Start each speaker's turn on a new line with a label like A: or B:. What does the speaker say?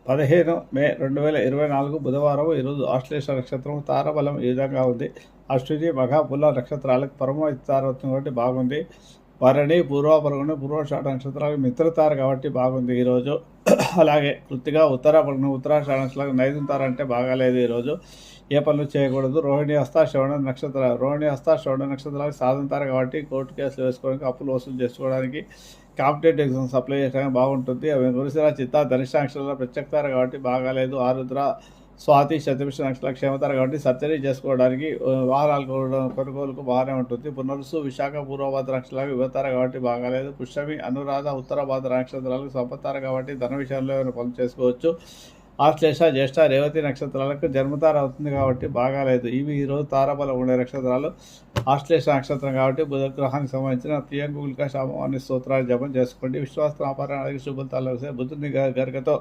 A: 15 మే 2024 బుధవారం. ఈరోజు ఆశ్లేష నక్షత్రం తారాబలం ఈ విధంగా ఉంది. అశ్విని మఘ పుల్ల నక్షత్రాలకు పరమతారవుతుంది కాబట్టి బాగుంది. భరణి పూర్వపల్గొని పూర్వాషాఢ నక్షత్రాలకు మిత్రతార కాబట్టి బాగుంది ఈరోజు. అలాగే కృత్తిగా ఉత్తరాషాఢ నక్షత్రాలకు నైదుతార అంటే బాగాలేదు ఈరోజు. ఏ పనులు చేయకూడదు. రోహిణి హస్త శ్రవణ నక్షత్రాలకు సాధంతారు కాబట్టి కోర్టు కేసులు వేసుకోవడానికి, అప్పులు వసూలు చేసుకోవడానికి, కాంపిటేటివ్ ఎగ్జామ్స్ అప్లై చేయడానికి బాగుంటుంది. అవి గురిసిరా చిత్త ధనిష్ట నక్షత్రాలు ప్రత్యక్షతారు కాబట్టి బాగాలేదు. ఆరుద్ర స్వాతి శతభిష నక్షత్రాలు క్షేమతారు కాబట్టి సర్జరీ చేసుకోవడానికి, వాహనాలు కొనుగోలుకు బాగానే ఉంటుంది. పునరుసు విశాఖ పూర్వభాద్ర నక్షత్రాలకు యువతారు కాబట్టి బాగాలేదు. పుష్యమి అనురాధ ఉత్తరభాద్ర నక్షత్రాలకు సంపత్తారు కాబట్టి ధన విషయంలో ఏమైనా పనులు చేసుకోవచ్చు. ఆశ్లేష జ్యేష్ఠ రేవతి నక్షత్రాలకు జన్మతార అవుతుంది కాబట్టి బాగాలేదు. ఇవి ఈరోజు తారాబలం ఉండే నక్షత్రాలు. ఆశ్లేష నక్షత్రం కాబట్టి బుధ గ్రహానికి సంబంధించిన ప్రియంగులిక శామవాణి స్తోత్రాలు జపం చేసుకోండి. విశ్వాస వ్యాపారానికి శుభతాలు బుధుని గరికతో